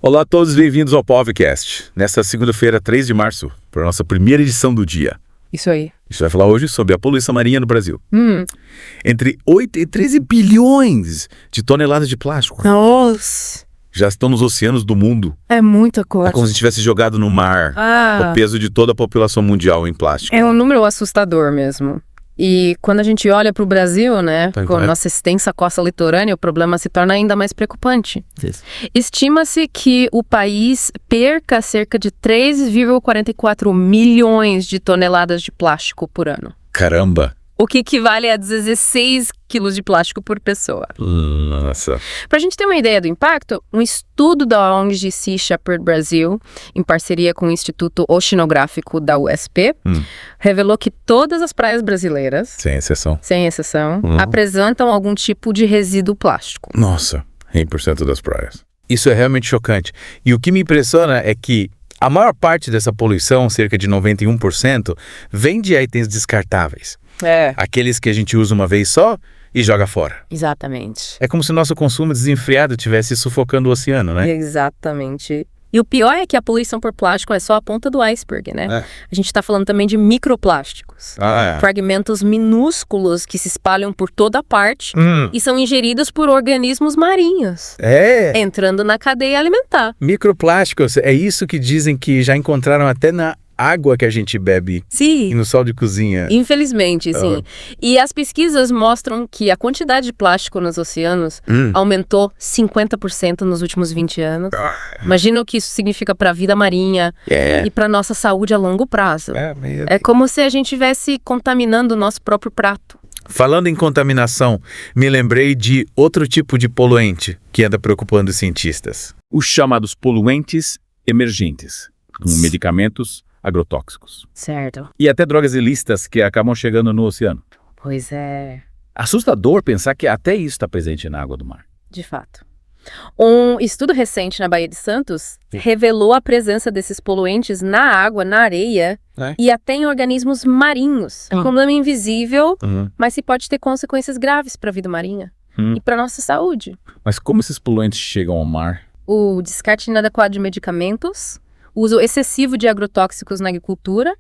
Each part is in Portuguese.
Olá a todos, bem-vindos ao Povcast. Nesta segunda-feira, 3 de março, para a nossa primeira edição do dia. Isso aí. A gente vai falar hoje sobre a poluição marinha no Brasil. Entre 8 e 13 bilhões de toneladas de plástico Nossa, já estão nos oceanos do mundo. é muita coisa. É como se tivesse jogado no mar o peso de toda a população mundial em plástico. É um número assustador mesmo. E quando a gente olha para o Brasil, né, com a nossa extensa costa litorânea, o problema se torna ainda mais preocupante. Estima-se que o país perca cerca de 3,44 milhões de toneladas de plástico por ano. Caramba! O que equivale a 16 quilos de plástico por pessoa. Nossa. Para a gente ter uma ideia do impacto, um estudo da ONG Sea Shepherd Brasil, em parceria com o Instituto Oceanográfico da USP, revelou que todas as praias brasileiras, Sem exceção, apresentam algum tipo de resíduo plástico. Nossa, 100% das praias. Isso é realmente chocante. E o que me impressiona é que a maior parte dessa poluição, cerca de 91%, vem de itens descartáveis. Aqueles que a gente usa uma vez só e joga fora. Exatamente. É como se o nosso consumo desenfreado estivesse sufocando o oceano, né? Exatamente. E o pior é que a poluição por plástico é só a ponta do iceberg, né? A gente está falando também de microplásticos. Fragmentos minúsculos que se espalham por toda parte e são ingeridos por organismos marinhos. Entrando na cadeia alimentar. Microplásticos, é isso que dizem que já encontraram até na água que a gente bebe. Sim. E no sal de cozinha. Infelizmente, sim. E as pesquisas mostram que a quantidade de plástico nos oceanos aumentou 50% nos últimos 20 anos. Imagina o que isso significa para a vida marinha e para nossa saúde a longo prazo. É como se a gente estivesse contaminando o nosso próprio prato. Falando em contaminação, me lembrei de outro tipo de poluente que anda preocupando os cientistas. Os chamados poluentes emergentes, com medicamentos agrotóxicos. Certo. E até drogas ilícitas que acabam chegando no oceano. Pois é. Assustador pensar que até isso está presente na água do mar. De fato. Um estudo recente na Baía de Santos revelou a presença desses poluentes na água, na areia e até em organismos marinhos. É um problema invisível, mas que pode ter consequências graves para a vida marinha e para a nossa saúde. Mas como esses poluentes chegam ao mar? O descarte inadequado de medicamentos, o uso excessivo de agrotóxicos na agricultura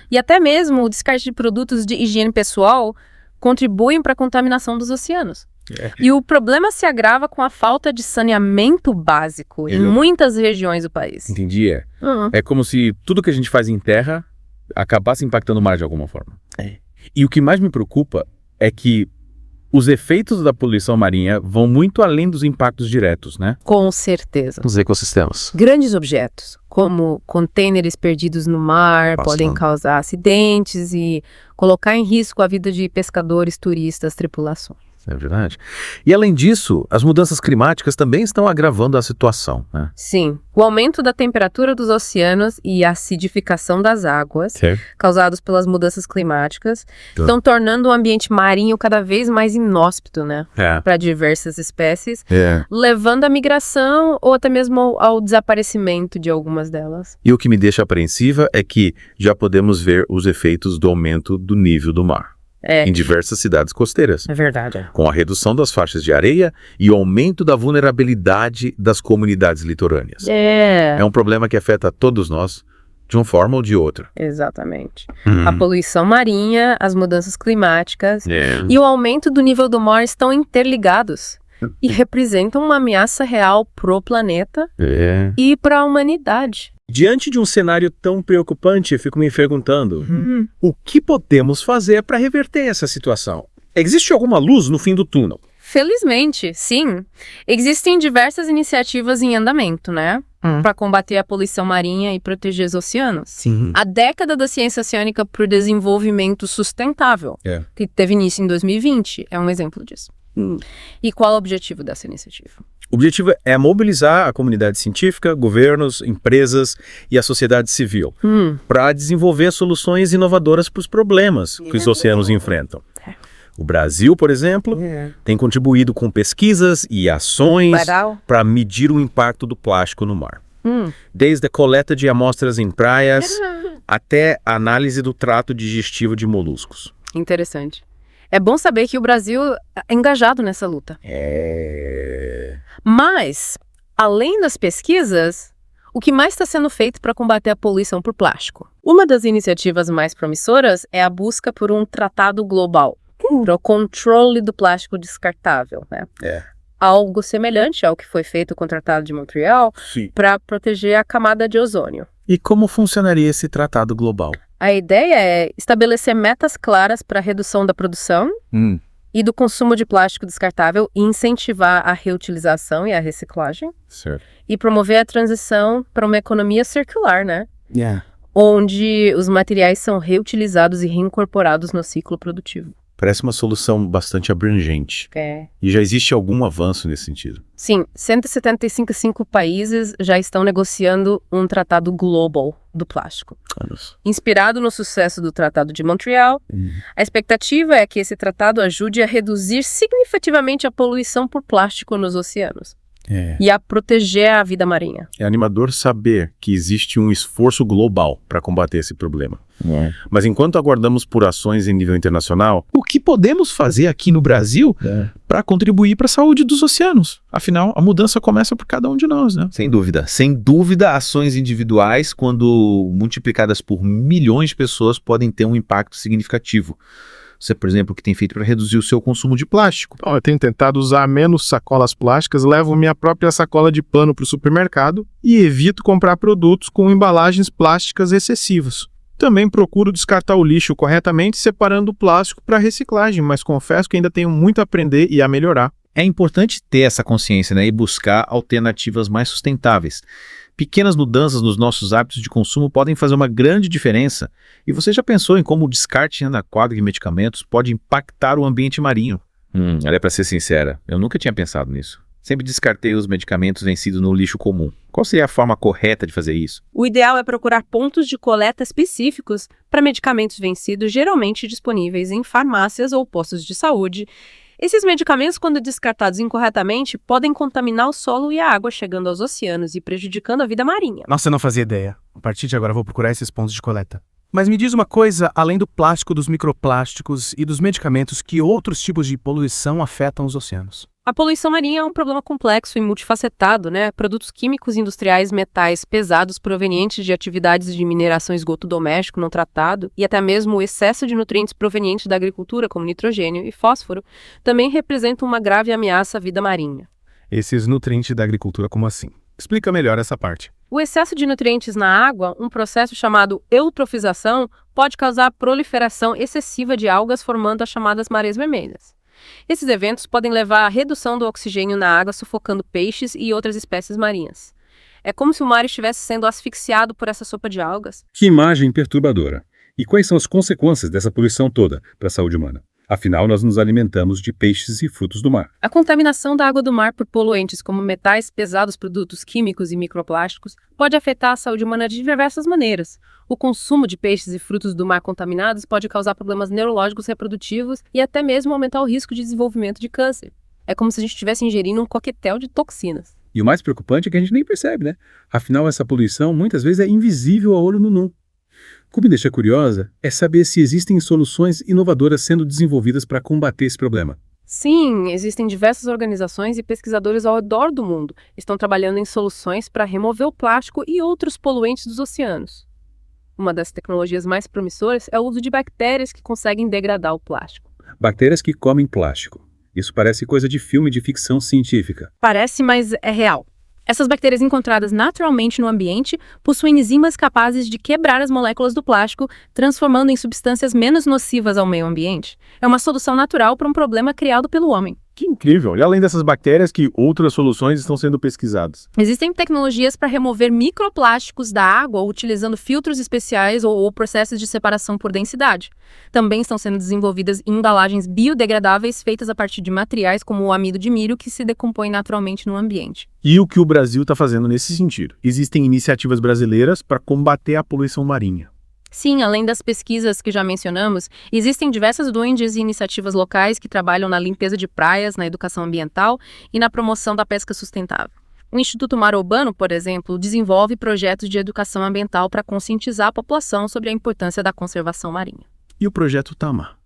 e até mesmo o descarte de produtos de higiene pessoal contribuem para a contaminação dos oceanos. E o problema se agrava com a falta de saneamento básico em muitas regiões do país. Entendi. É como se tudo que a gente faz em terra acabasse impactando o mar de alguma forma. E o que mais me preocupa é que os efeitos da poluição marinha vão muito além dos impactos diretos, né? Com certeza. Nos ecossistemas. Grandes objetos, como contêineres perdidos no mar, podem causar acidentes e colocar em risco a vida de pescadores, turistas, tripulações. É verdade. E além disso, as mudanças climáticas também estão agravando a situação, né? Sim. O aumento da temperatura dos oceanos e a acidificação das águas, causados pelas mudanças climáticas, estão tornando o ambiente marinho cada vez mais inóspito, né? Para diversas espécies, levando à migração ou até mesmo ao desaparecimento de algumas delas. E o que me deixa apreensiva é que já podemos ver os efeitos do aumento do nível do mar. Em diversas cidades costeiras. É verdade. Com a redução das faixas de areia e o aumento da vulnerabilidade das comunidades litorâneas. É um problema que afeta todos nós, de uma forma ou de outra. Exatamente. A poluição marinha, as mudanças climáticas e o aumento do nível do mar estão interligados e representam uma ameaça real pro planeta e para a humanidade. Diante de um cenário tão preocupante, eu fico me perguntando, o que podemos fazer para reverter essa situação? Existe alguma luz no fim do túnel? Felizmente, sim. Existem diversas iniciativas em andamento, né? Para combater a poluição marinha e proteger os oceanos. Sim. A década da ciência oceânica para o desenvolvimento sustentável, que teve início em 2020, é um exemplo disso. E qual é o objetivo dessa iniciativa? O objetivo é mobilizar a comunidade científica, governos, empresas e a sociedade civil para desenvolver soluções inovadoras para os problemas que os oceanos enfrentam. O Brasil, por exemplo, tem contribuído com pesquisas e ações para medir o impacto do plástico no mar. Desde a coleta de amostras em praias até a análise do trato digestivo de moluscos. Interessante. É bom saber que o Brasil é engajado nessa luta. É. Mas Além das pesquisas, o que mais está sendo feito para combater a poluição por plástico? Uma das iniciativas mais promissoras é a busca por um tratado global para o controle do plástico descartável, né? Algo semelhante ao que foi feito com o Tratado de Montreal para proteger a camada de ozônio. E como funcionaria esse tratado global? A ideia é estabelecer metas claras para a redução da produção e do consumo de plástico descartável e incentivar a reutilização e a reciclagem. Certo. E promover a transição para uma economia circular, né? Onde os materiais são reutilizados e reincorporados no ciclo produtivo. Parece uma solução bastante abrangente. E já existe algum avanço nesse sentido? Sim, 175 países já estão negociando um tratado global do plástico. Inspirado no sucesso do Tratado de Montreal, a expectativa é que esse tratado ajude a reduzir significativamente a poluição por plástico nos oceanos. E a proteger a vida marinha. É animador saber que existe um esforço global para combater esse problema. Mas enquanto aguardamos por ações em nível internacional, o que podemos fazer aqui no Brasil para contribuir para a saúde dos oceanos? Afinal, a mudança começa por cada um de nós, né? Sem dúvida. Sem dúvida, ações individuais, quando multiplicadas por milhões de pessoas, podem ter um impacto significativo. Você, por exemplo, o que tem feito para reduzir o seu consumo de plástico? Bom, eu tenho tentado usar menos sacolas plásticas, levo minha própria sacola de pano para o supermercado e evito comprar produtos com embalagens plásticas excessivas. Também procuro descartar o lixo corretamente, separando o plástico para reciclagem, mas confesso que ainda tenho muito a aprender e a melhorar. É importante ter essa consciência, né, e buscar alternativas mais sustentáveis. Pequenas mudanças nos nossos hábitos de consumo podem fazer uma grande diferença. E você já pensou em como o descarte inadequado de medicamentos pode impactar o ambiente marinho? Olha, para ser sincera, eu nunca tinha pensado nisso. Sempre descartei os medicamentos vencidos no lixo comum. Qual seria a forma correta de fazer isso? O ideal é procurar pontos de coleta específicos para medicamentos vencidos, geralmente disponíveis em farmácias ou postos de saúde. Esses medicamentos, quando descartados incorretamente, podem contaminar o solo e a água, chegando aos oceanos e prejudicando a vida marinha. Nossa, eu não fazia ideia. A partir de agora vou procurar esses pontos de coleta. Mas me diz uma coisa, além do plástico, dos microplásticos e dos medicamentos, que outros tipos de poluição afetam os oceanos? A poluição marinha é um problema complexo e multifacetado, né? Produtos químicos industriais, metais pesados provenientes de atividades de mineração e esgoto doméstico não tratado e até mesmo o excesso de nutrientes provenientes da agricultura, como nitrogênio e fósforo, também representam uma grave ameaça à vida marinha. Esses nutrientes da agricultura, como assim? Explica melhor essa parte. O excesso de nutrientes na água, um processo chamado eutrofização, pode causar a proliferação excessiva de algas, formando as chamadas marés vermelhas. Esses eventos podem levar à redução do oxigênio na água, sufocando peixes e outras espécies marinhas. É como se o mar estivesse sendo asfixiado por essa sopa de algas. Que imagem perturbadora! E quais são as consequências dessa poluição toda para a saúde humana? Afinal, nós nos alimentamos de peixes e frutos do mar. A contaminação da água do mar por poluentes como metais pesados, produtos químicos e microplásticos pode afetar a saúde humana de diversas maneiras. O consumo de peixes e frutos do mar contaminados pode causar problemas neurológicos reprodutivos e até mesmo aumentar o risco de desenvolvimento de câncer. É como se a gente estivesse ingerindo um coquetel de toxinas. E o mais preocupante é que a gente nem percebe, né? Afinal, essa poluição muitas vezes é invisível a olho nu. O que me deixa curiosa é saber se existem soluções inovadoras sendo desenvolvidas para combater esse problema. Sim, existem diversas organizações e pesquisadores ao redor do mundo que estão trabalhando em soluções para remover o plástico e outros poluentes dos oceanos. Uma das tecnologias mais promissoras é o uso de bactérias que conseguem degradar o plástico. Bactérias que comem plástico. Isso parece coisa de filme de ficção científica. Parece, mas é real. Essas bactérias encontradas naturalmente no ambiente possuem enzimas capazes de quebrar as moléculas do plástico, transformando em substâncias menos nocivas ao meio ambiente. É uma solução natural para um problema criado pelo homem. Que incrível! E além dessas bactérias, que outras soluções estão sendo pesquisadas? Existem tecnologias para remover microplásticos da água utilizando filtros especiais ou processos de separação por densidade. Também estão sendo desenvolvidas embalagens biodegradáveis feitas a partir de materiais como o amido de milho que se decompõe naturalmente no ambiente. E o que o Brasil está fazendo nesse sentido? Existem iniciativas brasileiras para combater a poluição marinha. Sim, além das pesquisas que já mencionamos, existem diversas ONGs e iniciativas locais que trabalham na limpeza de praias, na educação ambiental e na promoção da pesca sustentável. O Instituto Mar Urbano, por exemplo, desenvolve projetos de educação ambiental para conscientizar a população sobre a importância da conservação marinha. E o projeto Tamar?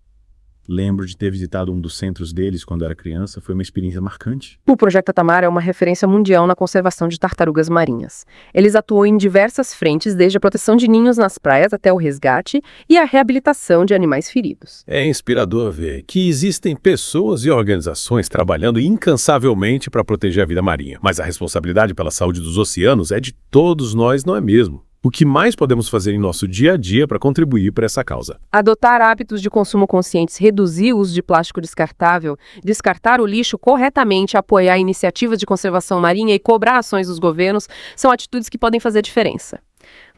Lembro de ter visitado um dos centros deles quando era criança, foi uma experiência marcante. O Projeto Tamar é uma referência mundial na conservação de tartarugas marinhas. Eles atuam em diversas frentes, desde a proteção de ninhos nas praias até o resgate e a reabilitação de animais feridos. É inspirador ver que existem pessoas e organizações trabalhando incansavelmente para proteger a vida marinha, mas a responsabilidade pela saúde dos oceanos é de todos nós, não é mesmo? O que mais podemos fazer em nosso dia a dia para contribuir para essa causa? Adotar hábitos de consumo conscientes, reduzir o uso de plástico descartável, descartar o lixo corretamente, apoiar iniciativas de conservação marinha e cobrar ações dos governos são atitudes que podem fazer diferença.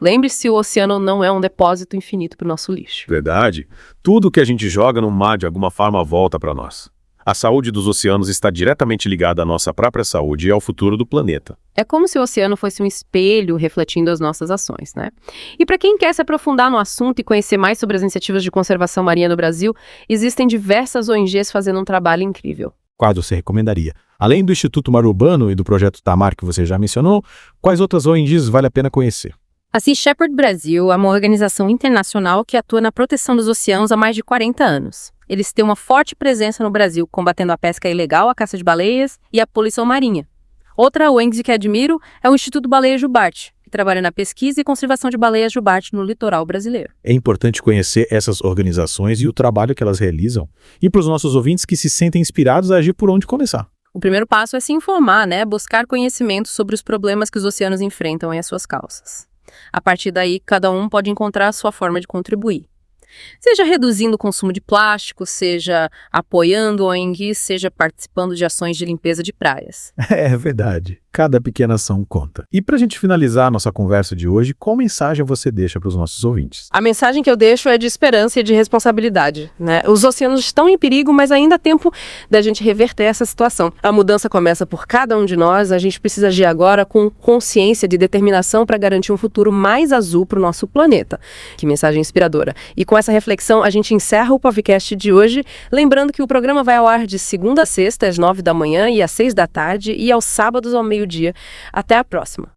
Lembre-se, o oceano não é um depósito infinito para o nosso lixo. Verdade. Tudo que a gente joga no mar de alguma forma volta para nós. A saúde dos oceanos está diretamente ligada à nossa própria saúde e ao futuro do planeta. É como se o oceano fosse um espelho refletindo as nossas ações, né? E para quem quer se aprofundar no assunto e conhecer mais sobre as iniciativas de conservação marinha no Brasil, existem diversas ONGs fazendo um trabalho incrível. Quais você recomendaria? Além do Instituto Mar Urbano e do Projeto Tamar que você já mencionou, quais outras ONGs vale a pena conhecer? A Sea Shepherd Brasil é uma organização internacional que atua na proteção dos oceanos há mais de 40 anos. Eles têm uma forte presença no Brasil, combatendo a pesca ilegal, a caça de baleias e a poluição marinha. Outra ONG que admiro é o Instituto Baleia Jubarte, que trabalha na pesquisa e conservação de baleias jubarte no litoral brasileiro. É importante conhecer essas organizações e o trabalho que elas realizam, e para os nossos ouvintes que se sentem inspirados a agir por onde começar. O primeiro passo é se informar, né? Buscar conhecimento sobre os problemas que os oceanos enfrentam e as suas causas. A partir daí, cada um pode encontrar a sua forma de contribuir. Seja reduzindo o consumo de plástico, seja apoiando ONGs, seja participando de ações de limpeza de praias. É verdade. Cada pequena ação conta. E para a gente finalizar a nossa conversa de hoje, qual mensagem você deixa para os nossos ouvintes? A mensagem que eu deixo é de esperança e de responsabilidade, né? Os oceanos estão em perigo, mas ainda há tempo da gente reverter essa situação. A mudança começa por cada um de nós, a gente precisa agir agora com consciência de determinação para garantir um futuro mais azul para o nosso planeta. Que mensagem inspiradora. E com essa reflexão, a gente encerra o podcast de hoje, lembrando que o programa vai ao ar de segunda a sexta, às 9 da manhã e às 6 da tarde, e aos sábados ao meio-dia. Até a próxima!